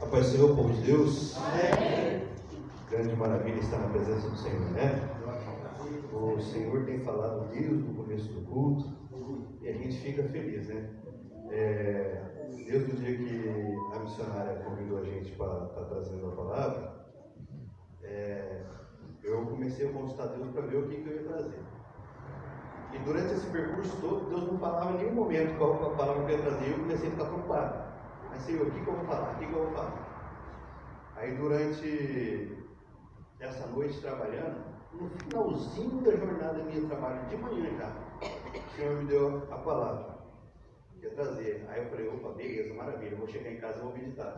A paz do Senhor, povo de Deus. Amém. Grande maravilha estar na presença do Senhor, né? O Senhor tem falado desde o começo do culto e a gente fica feliz, né? Desde o dia que a missionária convidou a gente para estar trazendo a palavra, eu comecei a consultar Deus para ver o que eu ia trazer. E durante esse percurso todo, Deus não falava em nenhum momento qual a palavra que eu ia trazer. Eu comecei a ficar preocupado. Mas, Senhor, o que eu vou falar? O que eu vou falar? Aí, durante essa noite trabalhando, no finalzinho da jornada minha de trabalho, de manhã já, o Senhor me deu a palavra que ia trazer. Aí eu falei, opa, beleza, maravilha, eu vou chegar em casa e vou meditar.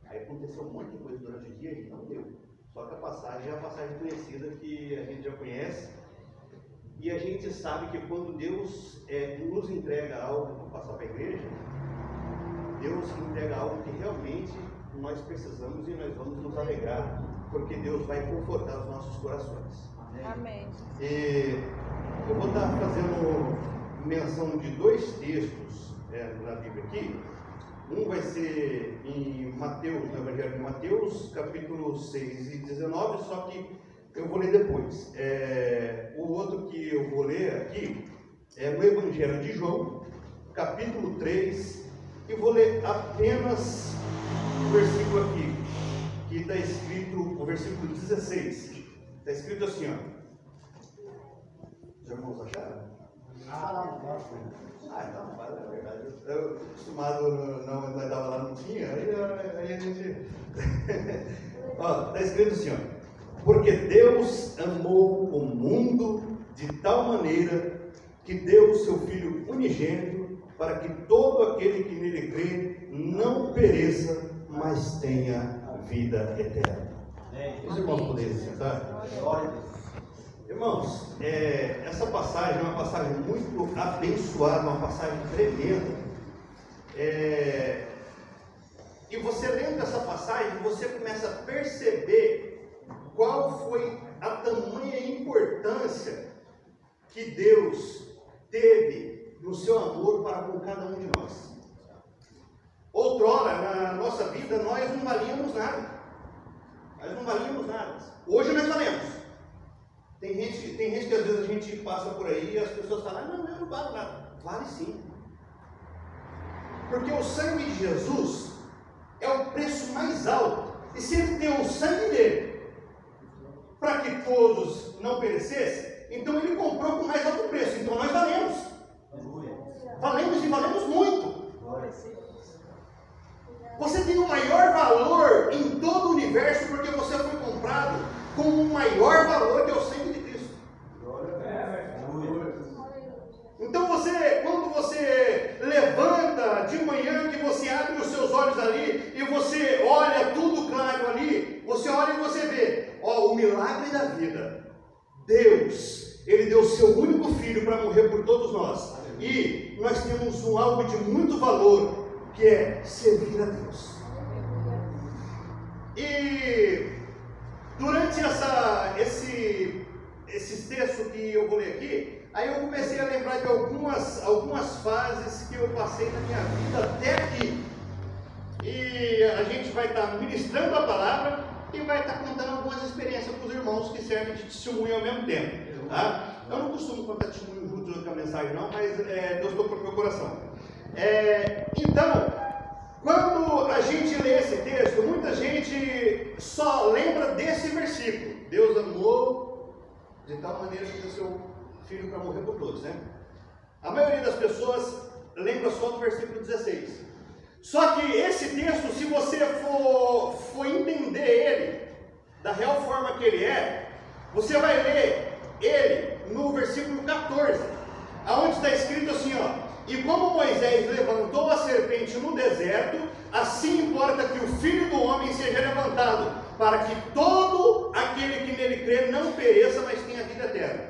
Aí aconteceu um monte de coisa durante o dia e não deu. Só que a passagem é a passagem conhecida que a gente já conhece. E a gente sabe que quando Deus nos entrega algo para passar para a igreja, Deus entrega algo que realmente nós precisamos e nós vamos nos alegrar, porque Deus vai confortar os nossos corações. Amém. E eu vou estar fazendo menção de dois textos na Bíblia aqui. Um vai ser em Mateus, no Evangelho de Mateus, capítulo 6 e 19, só que eu vou ler depois. O outro que eu vou ler aqui é no Evangelho de João, capítulo 3, e vou ler apenas o versículo aqui, que está escrito, o versículo 16. Está escrito assim, ó. Os irmãos acharam? Então, é verdade. Eu acostumado, não estava lá, não tinha, aí a gente. Ó, está escrito assim, ó. Porque Deus amou o mundo de tal maneira que deu o seu Filho unigênito para que todo aquele que nele crê não pereça, mas tenha vida eterna. Os irmãos poderem sentar? Irmãos, essa passagem é uma passagem muito abençoada, uma passagem tremenda. E você lendo essa passagem, você começa a perceber qual foi a tamanha importância que Deus teve no seu amor para com cada um de nós. Outrora, na nossa vida, nós não valíamos nada. Nós não valíamos nada. Hoje nós valemos. Tem gente que às vezes a gente passa por aí e as pessoas falam, não, eu não valo nada. Vale sim. Porque o sangue de Jesus é o preço mais alto. E se ele deu o sangue dele para que todos não perecessem, então ele comprou com mais alto preço. Então nós valemos. Valemos e valemos muito. Você tem o maior valor em todo o universo porque você foi comprado com o maior valor que é o sangue de Cristo. Então quando você levanta de manhã, que você abre os seus olhos ali e você olha tudo claro ali, você olha e você vê, o milagre da vida. Deus, Ele deu o seu único filho para morrer por todos nós. E nós temos algo de muito valor, que é servir a Deus. E durante esses textos que eu vou ler aqui, aí eu comecei a lembrar de algumas fases que eu passei na minha vida até aqui. E a gente vai estar ministrando a palavra e vai estar contando algumas experiências para os irmãos que servem de testemunho ao mesmo tempo. Tá? Eu não costumo contar testemunho junto com a mensagem não, mas Deus tocou no meu coração. Então, quando a gente lê esse texto, muita gente só lembra desse versículo. Deus amou de tal maneira que deu seu filho para morrer por todos, né? A maioria das pessoas lembra só do versículo 16. Só que esse texto, se você for entender ele da real forma que ele é, você vai ler ele no versículo 14, aonde está escrito assim, ó. E como Moisés levantou a serpente no deserto, assim importa que o Filho do Homem seja levantado, para que todo aquele que nele crê não pereça, mas tenha vida eterna.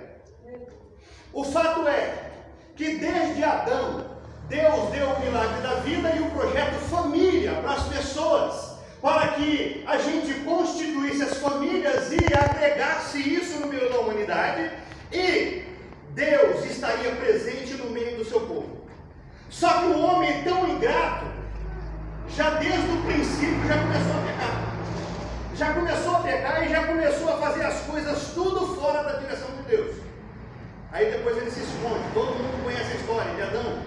O fato é que desde Adão, Deus deu o milagre da vida e o projeto família para as pessoas, para que a gente constituísse as famílias e agregasse isso no meio da humanidade, e Deus estaria presente no meio do seu povo. Só que o homem tão ingrato já desde o princípio já começou a pecar. Já começou a pecar e já começou a fazer as coisas tudo fora da direção de Deus. Aí depois ele se esconde. Todo mundo conhece a história de Adão.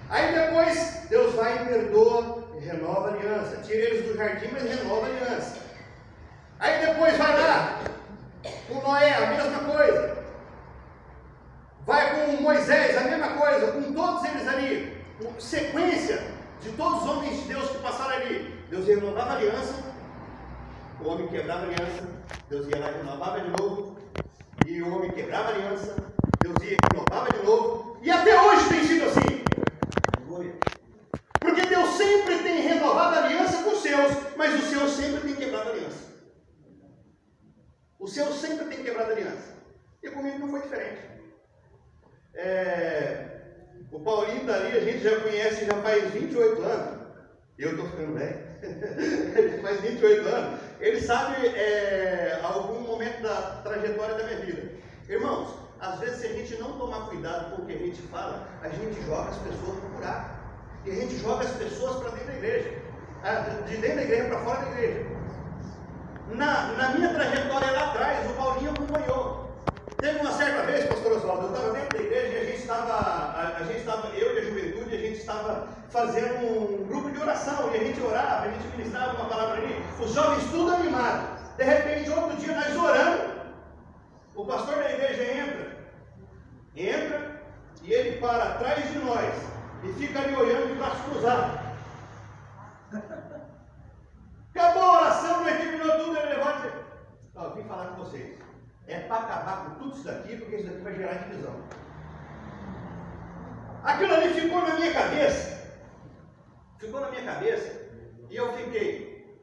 Aí depois Deus vai e perdoa e renova a aliança. Tira eles do jardim, mas renova a aliança. Aí depois vai lá com Noé, a mesma coisa. Vai com Moisés, a mesma coisa. Com todos eles ali. Sequência de todos os homens de Deus que passaram ali. Deus renovava a aliança. O homem quebrava a aliança. Deus ia lá e renovava de novo. E o homem quebrava a aliança. Deus ia e renovava de novo. E até hoje tem sido assim. Porque Deus sempre tem renovado a aliança com os seus, mas os seus sempre tem quebrado a aliança. Os seus sempre tem quebrado a aliança. E comigo não foi diferente. O Paulinho dali a gente já conhece já faz 28 anos. Eu estou ficando velho. Ele faz 28 anos. Ele sabe algum momento da trajetória da minha vida. Irmãos, às vezes se a gente não tomar cuidado com o que a gente fala, a gente joga as pessoas para o buraco. E a gente joga as pessoas para dentro da igreja. De dentro da igreja para fora da igreja. Na minha trajetória lá atrás, o Paulinho acompanhou. Teve uma certa vez, pastor Oswaldo, eu estava dentro da igreja e a gente estava, eu e a juventude, a gente estava fazendo um grupo de oração, e a gente orava, a gente ministrava uma palavra ali, os jovens tudo animados. De repente, outro dia, nós orando, o pastor da igreja entra, e ele para atrás de nós, e fica ali olhando de braço cruzado. Acabou a oração, nós terminou tudo, ele levanta e diz: eu vim falar com vocês. É para acabar com tudo isso daqui, porque isso daqui vai gerar divisão. Aquilo ali ficou na minha cabeça. E eu fiquei: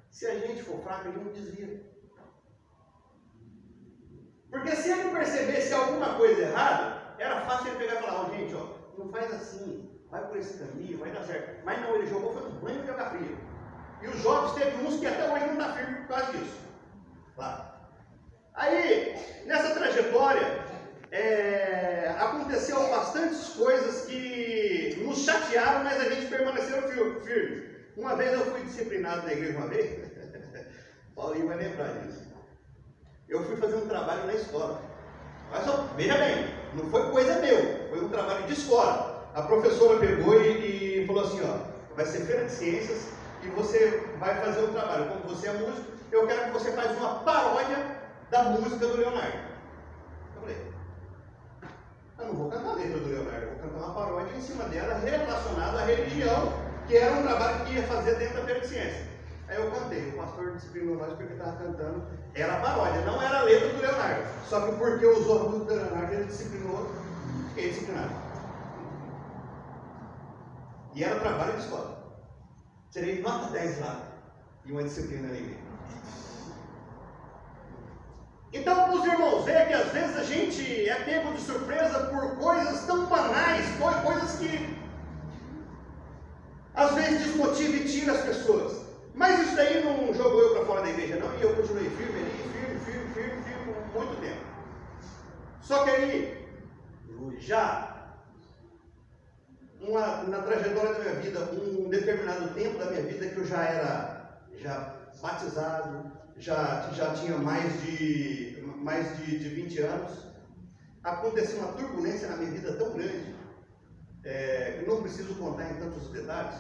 se a gente for fraco, ele não desvia. Porque se ele percebesse alguma coisa errada, era fácil ele pegar e falar: gente, não faz assim, vai por esse caminho, vai dar certo. Mas não, ele jogou, foi um banho de água fria. E os jovens teve uns que até hoje não está firme por causa disso. Lá. Aí, nessa trajetória, aconteceu bastantes coisas que nos chatearam, mas a gente permaneceu firme. Uma vez eu fui disciplinado na igreja, Paulinho vai lembrar disso. Eu fui fazer um trabalho na escola. Mas veja bem, não foi coisa meu, foi um trabalho de escola. A professora pegou e falou assim: vai ser feira de ciências e você vai fazer um trabalho. Como você é músico, eu quero que você faça uma paródia da música do Leonardo. Eu falei: eu não vou cantar a letra do Leonardo, eu vou cantar uma paródia em cima dela relacionada à religião, que era um trabalho que ia fazer dentro da feira de ciências. Aí eu cantei, o pastor disciplinou nós porque estava cantando, era a paródia, não era a letra do Leonardo. Só que porque usou a música do Leonardo, ele disciplinou, fiquei disciplinado. E era trabalho de escola. Tirei nota 10 lá, e uma disciplina na igreja. Então, para os irmãos verem que às vezes a gente é pego de surpresa por coisas tão banais, coisas que às vezes desmotivam e tiram as pessoas. Mas isso daí não jogou eu para fora da igreja, não, e eu continuei firme ali, firme por muito tempo. Só que aí, já na trajetória da minha vida, um determinado tempo da minha vida que eu já era batizado, já tinha mais de 20 anos, aconteceu uma turbulência na minha vida tão grande, que não preciso contar em tantos detalhes,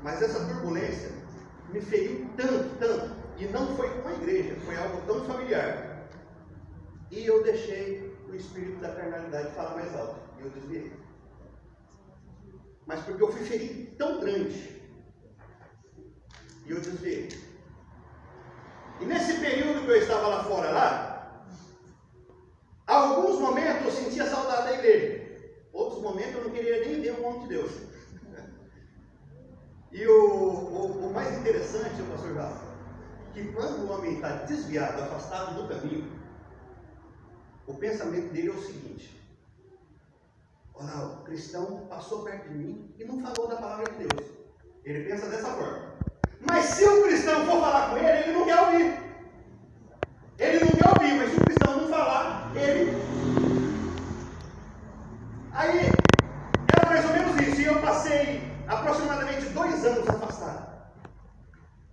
mas essa turbulência me feriu tanto, e não foi com a igreja, foi algo tão familiar. E eu deixei o espírito da carnalidade falar mais alto, e eu desviei. Mas porque eu fui ferido tão grande, e eu desviei. E nesse período que eu estava lá fora, alguns momentos eu sentia saudade da igreja, outros momentos eu não queria nem ver o nome de Deus. E o mais interessante, pastor Rafa, que quando o homem está desviado, afastado do caminho, o pensamento dele é o seguinte: olha, o cristão passou perto de mim e não falou da palavra de Deus. Ele pensa dessa forma. Mas se o cristão for falar com ele, ele não quer ouvir. Ele não quer ouvir, mas se o cristão não falar, ele... Aí, era mais ou menos isso. E eu passei aproximadamente 2 anos afastado.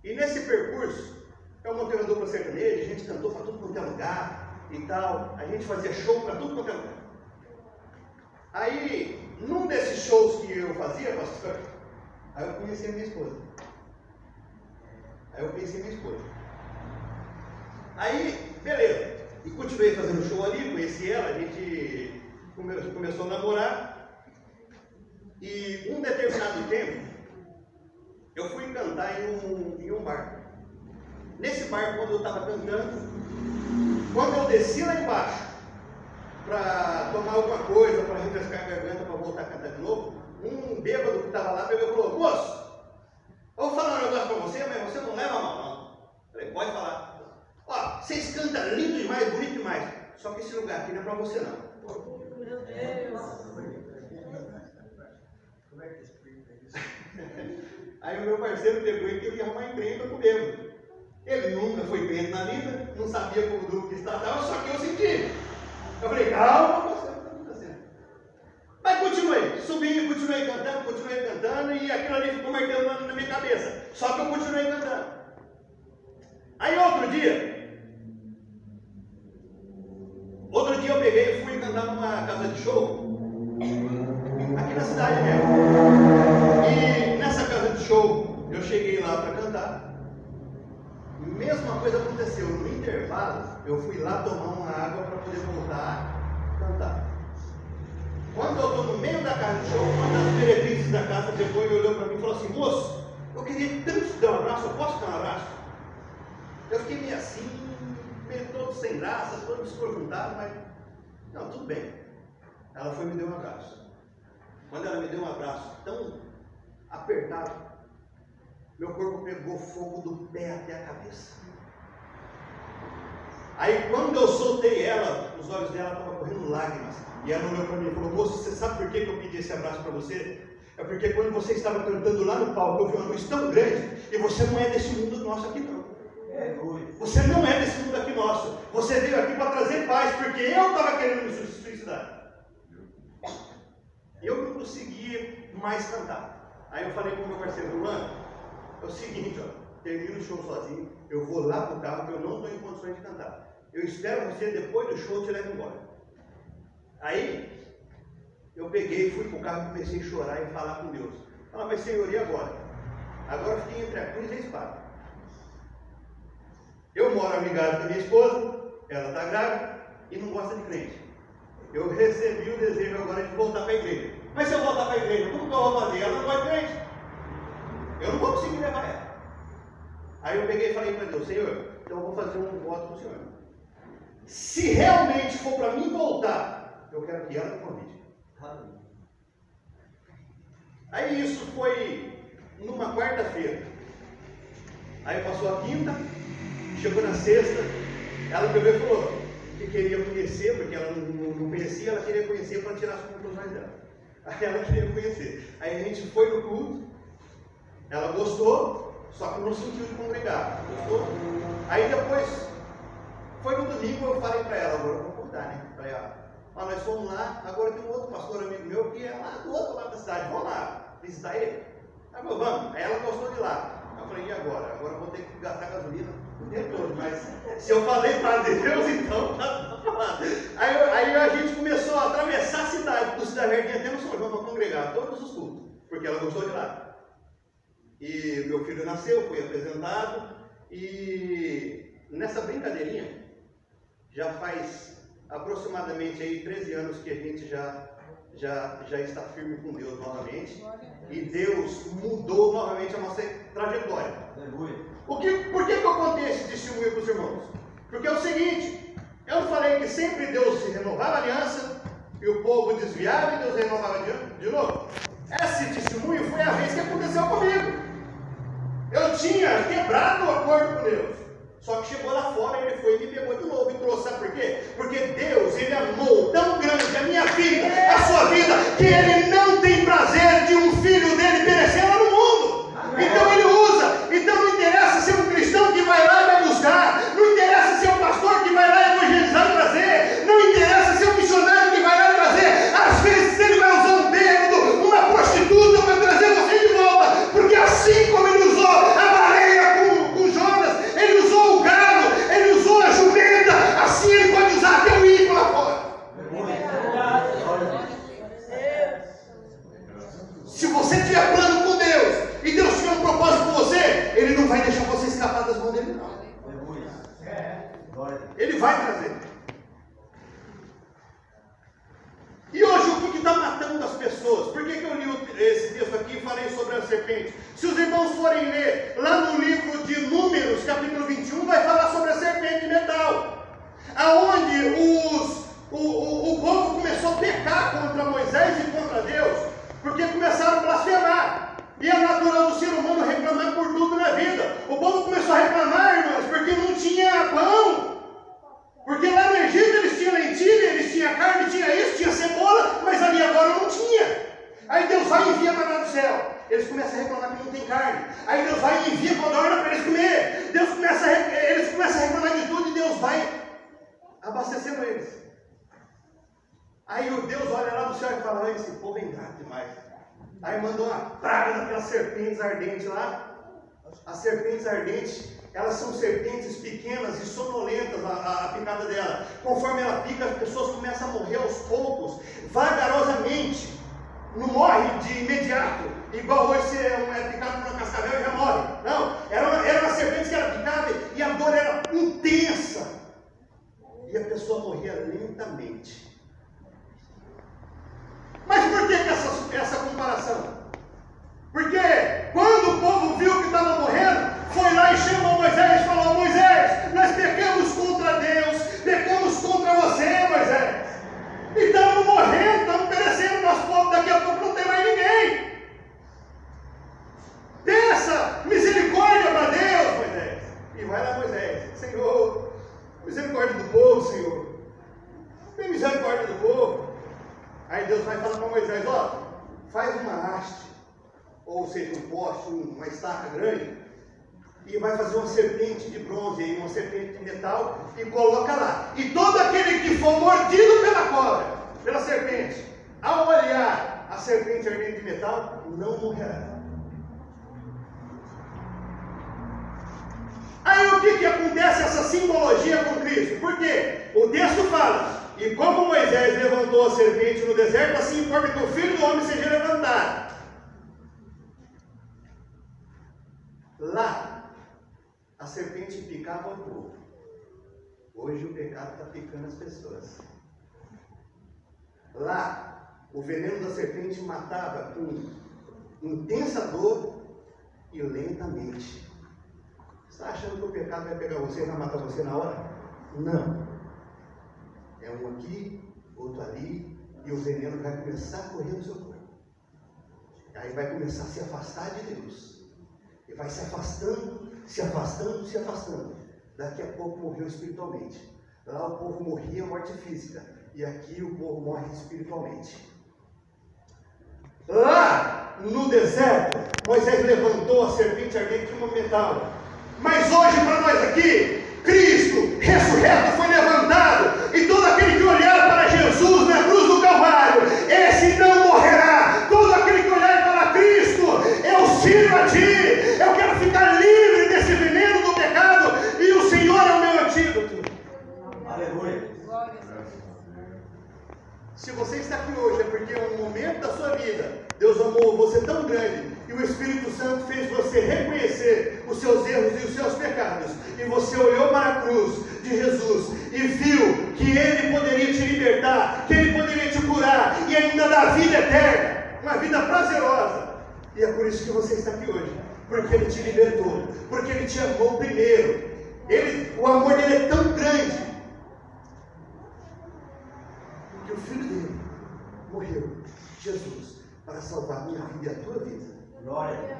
E nesse percurso, eu montei uma dupla sertaneja, a gente cantou para tudo quanto é lugar e tal. A gente fazia show para tudo quanto é lugar. Aí, num desses shows que eu fazia, pastor, aí eu conheci a minha esposa. Aí, beleza. E continuei fazendo show ali, conheci ela, a gente começou a namorar. E um determinado tempo, eu fui cantar em um bar. Nesse bar, quando eu estava cantando, quando eu desci lá embaixo para tomar alguma coisa, para refrescar a garganta, para voltar a cantar de novo, um bêbado que estava lá pegou e falou: moço, eu vou falar um negócio para você, mas você não leva mal, não. Eu falei: pode falar. Ó, vocês cantam lindo demais, bonito demais, só que esse lugar aqui não é para você, não. Meu Deus! Aí o meu parceiro pegou e queria arrumar encrenca comigo. Ele nunca foi crente na vida, não sabia como o grupo que estava, só que eu senti. Eu falei: calma, você não está acontecendo. Mas continuei cantando, e aquilo ali ficou martelando na minha cabeça. Só que eu continuei cantando. Aí outro dia eu peguei e fui cantar numa casa de show, aqui na cidade mesmo. E nessa casa de show, eu cheguei lá para cantar. Mesma coisa aconteceu. No intervalo, eu fui lá tomar uma água para poder voltar a cantar. Quando eu estou no meio da casa de show, uma das diretrizes da casa depois olhou para mim e falou assim: moço, eu queria tanto te dar um abraço, eu posso te dar um abraço? Eu fiquei meio assim, meio todo sem graça, todo desconjuntado, mas não, tudo bem. Ela foi e me deu um abraço. Quando ela me deu um abraço tão apertado, meu corpo pegou fogo do pé até a cabeça. Aí quando eu soltei ela, os olhos dela estavam correndo lágrimas. E ela olhou para mim e falou: moço, você sabe por que eu pedi esse abraço para você? É porque quando você estava cantando lá no palco, eu vi uma luz tão grande, e você não é desse mundo nosso aqui não. Você não é desse mundo aqui nosso. Você veio aqui para trazer paz, porque eu estava querendo me suicidar. Eu não conseguia mais cantar. Aí eu falei com o meu parceiro: Luan, é o seguinte, ó, termino o show sozinho, eu vou lá pro carro, que eu não estou em condições de cantar. Eu espero você, depois do show, te levo embora. Aí, eu peguei, fui pro carro, comecei a chorar e falar com Deus. Falar: mas Senhor, e agora? Agora eu fiquei entre a cruz e a espada. Eu moro amigado com a minha esposa, ela está grávida e não gosta de crente. Eu recebi o desejo agora de voltar para a igreja. Mas se eu voltar para a igreja, como que eu vou fazer? Ela não gosta de crente. Eu não vou conseguir levar ela. Aí eu peguei e falei para Deus: Senhor, então eu vou fazer um voto para o Senhor. Se realmente for para mim voltar, eu quero que ela me convide. Aí isso foi numa quarta-feira. Aí passou a quinta, chegou na sexta, ela pegou e falou que queria conhecer, porque ela não conhecia, ela queria conhecer para tirar as conclusões dela. Aí ela queria conhecer. Aí a gente foi no culto, ela gostou, só que não sentiu de congregar. Gostou? Aí depois, foi no domingo, eu falei para ela: agora eu vou contar, né? Falei: ó, nós fomos lá, agora tem um outro pastor amigo meu que é lá do outro lado da cidade, vamos lá visitar ele? Aí eu: vamos. Aí ela gostou de lá. Eu falei: e agora? Agora eu vou ter que gastar gasolina o dia todo, mas se eu falei para Deus, então tá falando. Aí a gente começou a atravessar a cidade, do Cidade Jardim até no São João, para congregar todos os cultos, porque ela gostou de lá. E meu filho nasceu, foi apresentado, e nessa brincadeirinha, já faz aproximadamente aí 13 anos que a gente já está firme com Deus novamente, e Deus mudou novamente a nossa trajetória. Por que eu contei esse testemunho para os irmãos? Porque é o seguinte: eu falei que sempre Deus renovava a aliança, e o povo desviava e Deus renovava de novo. Esse testemunho foi a vez que aconteceu comigo. Eu tinha quebrado o acordo com Deus, só que chegou lá fora, ele foi e me pegou de novo e trouxe. Sabe por quê? Porque Deus, Ele amou tão grande a minha vida, a sua vida, que Ele não tem prazer de um filho dele perecer lá no mundo. Então Ele usa. Então não interessa ser um cristão que vai lá e vai buscar, não interessa ser um pastor que vai lá evangelizar e trazer, não interessa ser um missionário que vai lá e trazer. Às vezes Ele vai usar um bêbado, uma prostituta para trazer você de volta, porque irmãos forem ler lá no livro de Números, capítulo 21, vai falar sobre a serpente de metal, aonde o povo começou a pecar contra Moisés e contra Deus, porque começaram a blasfemar. E é natural do ser humano reclamar por tudo na vida. O povo começou a reclamar, irmãos, porque não tinha pão. Porque lá no Egito eles tinham lentilha, eles tinham carne, tinha isso, tinha cebola, mas ali agora não tinha. Aí Deus vai e envia maná do céu. Eles começam a reclamar que não tem carne. Aí Deus vai e envia codorna para eles comer. Eles começam a reclamar de tudo e Deus vai abastecendo eles. Aí o Deus olha lá do céu e fala: esse povo é ingrato demais. Aí mandou uma praga daquelas serpentes ardentes lá. As serpentes ardentes, elas são serpentes pequenas e sonolentas, a picada dela. Conforme ela pica, as pessoas começam a morrer aos poucos, vagarosamente. Não morre de imediato, igual hoje você é picado por uma cascavel e já morre. Não, era uma serpente que era picada e a dor era intensa. E a pessoa morria lentamente. Mas por que essa comparação? Porque quando o povo viu que estava morrendo, foi lá e chamou Moisés e falou: Moisés, nós pecamos contra Deus, pecamos contra você, Moisés. E estamos morrendo, estamos perecendo, nosso povo daqui a pouco não tem mais ninguém. Peça misericórdia para Deus, Moisés. E vai lá Moisés: Senhor, misericórdia do povo, Senhor. Tem misericórdia do povo. Aí Deus vai falar para Moisés: ó, faz uma haste, ou seja, um poste, uma estaca grande, e vai fazer uma serpente de bronze, uma serpente de metal, e coloca lá. E todo aquele que for mordido pela cobra, pela serpente, ao olhar a serpente ardente de metal, não morrerá. Aí o que acontece essa simbologia com Cristo? Porque o texto fala: e como Moisés levantou a serpente no deserto, assim importa que o Filho do Homem seja levantado. Lá, a serpente picava o povo. Hoje o pecado está picando as pessoas. Lá, o veneno da serpente matava com intensa dor e lentamente. Você está achando que o pecado vai pegar você e vai matar você na hora? Não. É um aqui, outro ali, e o veneno vai começar a correr no seu corpo. Aí vai começar a se afastar de Deus. E vai se afastando, se afastando, se afastando. Daqui a pouco morreu espiritualmente. Lá o povo morria morte física. E aqui o povo morre espiritualmente. Lá no deserto, Moisés levantou a serpente ardente de metal. Mas hoje para nós aqui, Cristo ressurreto foi levantado. E todo aquele que olhar para Jesus na cruz do Calvário, esse não morrerá. Todo aquele que olhar e falar: Cristo, eu sirvo a Ti, eu quero ficar livre desse veneno do pecado, e o Senhor é o meu antídoto. Aleluia. Se você está aqui hoje, é porque em um momento da sua vida, Deus amou você tão grande, e o Espírito Santo fez você reconhecer os seus erros e os seus pecados, e você olhou para a cruz de Jesus e viu que Ele poderia te libertar, que Ele poderia te curar e ainda dar vida eterna, uma vida prazerosa. E é por isso que você está aqui hoje, porque Ele te libertou, porque Ele te amou primeiro. O amor dele é tão grande que o Filho dele morreu, Jesus, para salvar a minha vida e a tua vida. Glória.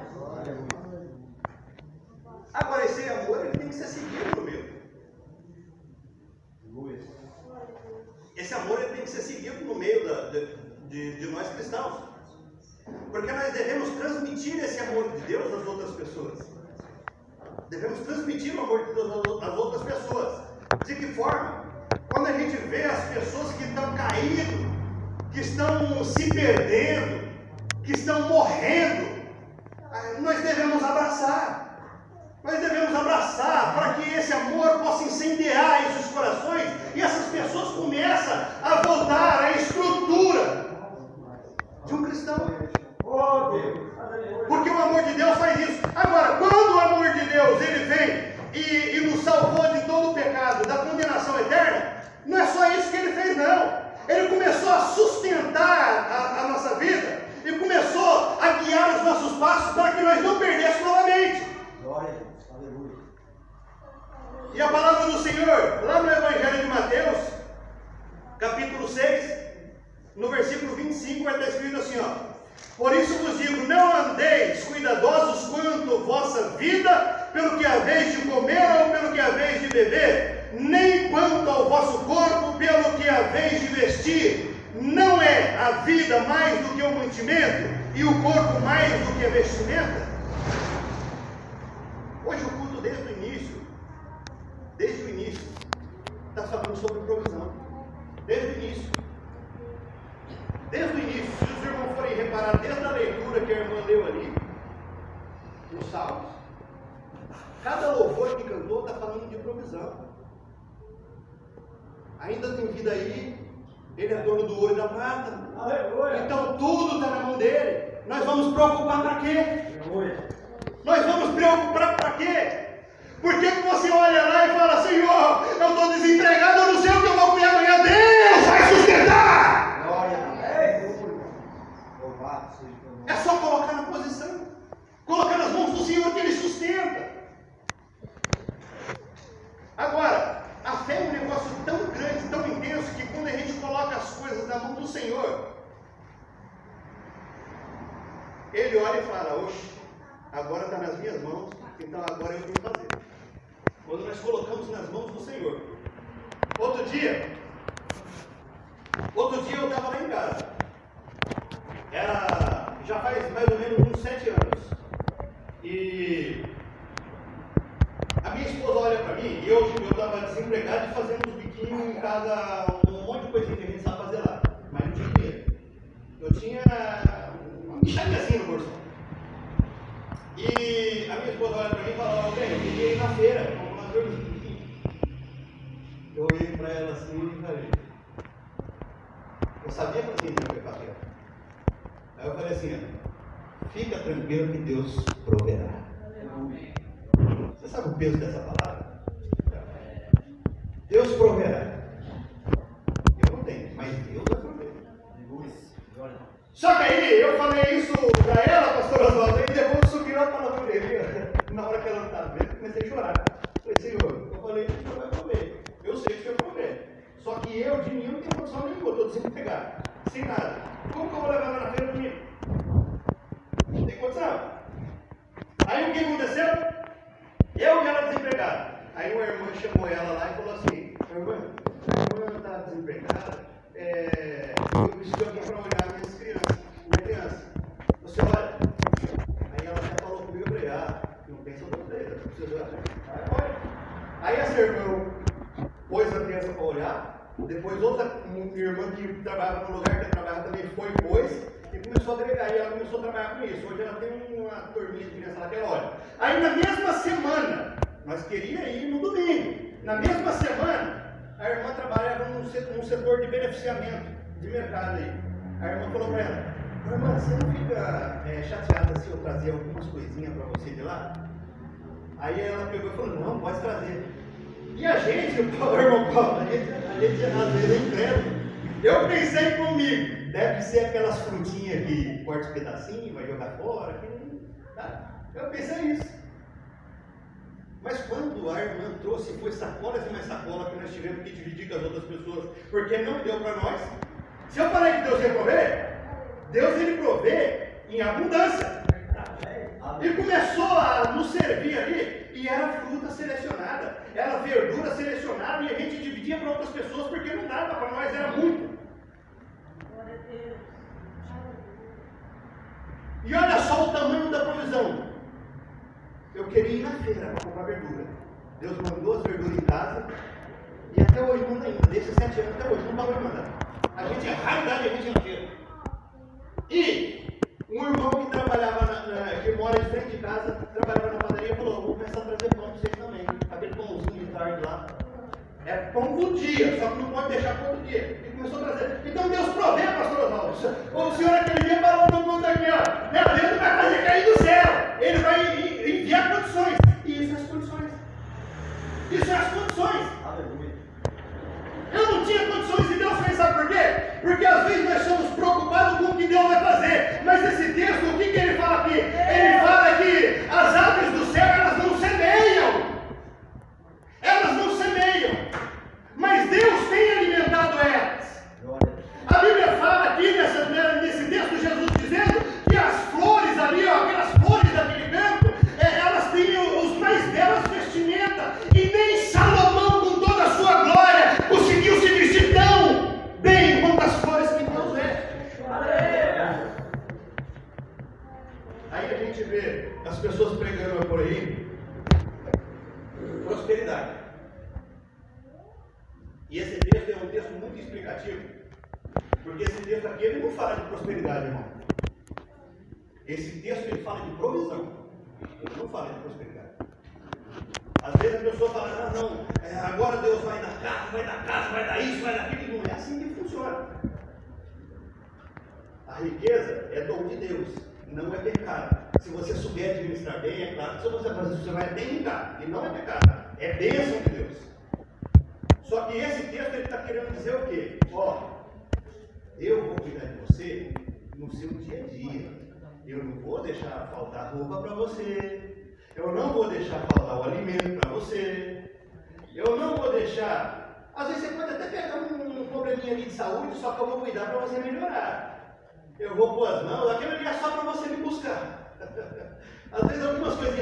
Agora, esse amor ele tem que ser seguido no meio. Esse amor ele tem que ser seguido no meio de nós cristãos. Porque nós devemos transmitir esse amor de Deus às outras pessoas. Devemos transmitir o amor de Deus às outras pessoas. De que forma? Quando a gente vê as pessoas que estão caídas, que estão se perdendo, que estão morrendo, nós devemos abraçar. Nós devemos abraçar para que esse amor possa incendiar esses corações e essas pessoas começam a voltar à estrutura de um cristão. Porque o amor de Deus faz isso. Agora, quando o amor de Deus ele vem e nos salvou de todo o pecado, da condenação eterna, não é só isso que ele fez, não. Ele começou a sustentar a nossa vida e começou a guiar os nossos passos para que nós não perdêssemos E a palavra do Senhor, lá no Evangelho de Mateus, capítulo 6, no versículo 25, vai estar escrito assim, ó: por isso vos digo, não andeis cuidadosos quanto vossa vida, pelo que haveis de comer ou pelo que haveis de beber, nem quanto ao vosso corpo, pelo que haveis de vestir. Não é a vida mais do que o mantimento, e o corpo mais do que a vestimenta? Hoje o culto desde o início, está falando sobre provisão. Desde o início, se os irmãos forem reparar, desde a leitura que a irmã leu ali, nos Salmos, cada louvor que cantou está falando de provisão. Ainda tem vida aí, ele é dono do ouro e da prata. Aleluia. Então tudo está na mão dele. Nós vamos preocupar para quê? Aleluia. Nós vamos preocupar para quê? Por que você olha lá e fala, Senhor, eu estou desempregado, eu não sei o que eu vou comer amanhã. Deus vai sustentar. É só colocar na posição, colocar nas mãos do Senhor que Ele sustenta. Agora, a fé é um negócio tão grande, tão intenso, que quando a gente coloca as coisas na mão do Senhor, Ele olha e fala, oxe, agora está nas minhas mãos, então agora eu tenho que fazer. Quando nós colocamos nas mãos do Senhor. Outro dia eu estava lá em casa. Já faz mais ou menos uns 7 anos. E a minha esposa olha para mim, e eu estava desempregado e fazendo uns biquinhos em casa, um monte de coisinha que a gente sabe fazer lá, mas não tinha dinheiro. Eu tinha uma mixariazinha no bolso. E a minha esposa olha para mim e fala, eu queria ir na feira, comprar umas verduras. Eu olhei para ela assim e falei, eu sabia que eu tinha que ir para a feira. Aí eu falei assim, fica tranquilo que Deus proverá. Você sabe o peso dessa palavra? Deus proverá. Eu não tenho, mas Deus vai prover. Só que aí eu falei isso para ela, pastor Oswaldo, e depois subiu a palavra dele. Na hora que ela não estava vendo, eu comecei a chorar. Falei, Senhor, eu falei que o Senhor vai prover. Eu sei que o Senhor vai prover. Só que eu, de mim, não tenho condição nenhuma, eu estou desempregado, sem nada. Como que eu vou levar ela na feira comigo? Não tem condição. Aí o que aconteceu? Eu e ela desempregada. Aí uma irmã chamou ela lá e falou assim, irmã está desempregada, eu preciso de alguém para olhar minhas crianças, minha criança. Você olha. Aí ela até falou comigo, eu falei, não pensa outra vez, eu preciso olhar. Aí essa irmã pôs a criança para olhar, depois outra irmã que trabalhava no lugar que ela trabalhava também pôs, e começou a agregar, e ela começou a trabalhar com isso. Hoje ela tem uma turminha de criança lá que ela olha. Aí na mesma semana, nós queríamos ir no domingo, na mesma semana, a irmã trabalhava num setor de beneficiamento de mercado aí. A irmã falou para ela, irmã, você não fica chateada se eu trazer algumas coisinhas para você de lá? Aí ela pegou e falou, não, pode trazer. E a gente, o irmão Paulo, a gente às vezes é incrédulo. Eu pensei comigo, deve ser aquelas frutinhas que corta os pedacinhos, vai jogar fora. Eu pensei isso. Mas quando a irmã trouxe, foi sacolas e mais sacola que nós tivemos que dividir com as outras pessoas, porque não deu para nós. Se eu falei que Deus ia prover, Deus ele provê em abundância. E começou a nos servir ali, e era fruta selecionada, era verdura selecionada, e a gente dividia para outras pessoas, porque não dava para nós, era muito. E olha só o tamanho da provisão. Eu queria ir na feira para comprar verdura. Deus mandou as verduras em casa, e até hoje manda ainda, desses 7 anos até hoje, não estava mandando. A gente é raridade, a gente é feira. E um irmão que trabalhava, que mora de frente de casa, trabalhava na padaria, falou, vou começar a trazer pão para vocês também. Aquele pãozinho de tarde lá. É pão do dia, só que não pode deixar pão do dia. E começou a trazer. Então Deus provê, pastor Oswaldo. O senhor aquele dia falou todo mundo aqui, ó. Deus não vai fazer cair do céu. Ele vai enviar condições. E isso é as condições. Isso é as condições. Aleluia. Eu não tinha condições e Deus fez, sabe por quê? Porque às vezes nós somos preocupados com o que Deus vai fazer. Mas esse texto, o que ele fala aqui? Ele fala que as aves do céu, elas não semeiam. vê as pessoas pregando por aí prosperidade. E esse texto é um texto muito explicativo, porque esse texto aqui ele não fala de prosperidade, irmão. Esse texto ele fala de provisão, ele não fala de prosperidade. Às vezes a pessoa fala, agora Deus vai dar casa, vai dar isso, vai dar aquilo. Não é assim que funciona. A riqueza é dom de Deus, não é pecado. Se você souber administrar bem, é claro que você vai bem ricar, e não é pecado, é bênção de Deus. Só que esse texto ele está querendo dizer o quê? Eu vou cuidar de você no seu dia a dia. Eu não vou deixar faltar roupa para você. Eu não vou deixar faltar o alimento para você. Eu não vou deixar. Às vezes você pode até pegar um probleminha ali de saúde, só que eu vou cuidar para você melhorar. Eu vou pôr as mãos, aquilo ali é só para você me buscar. Às vezes algumas coisinhas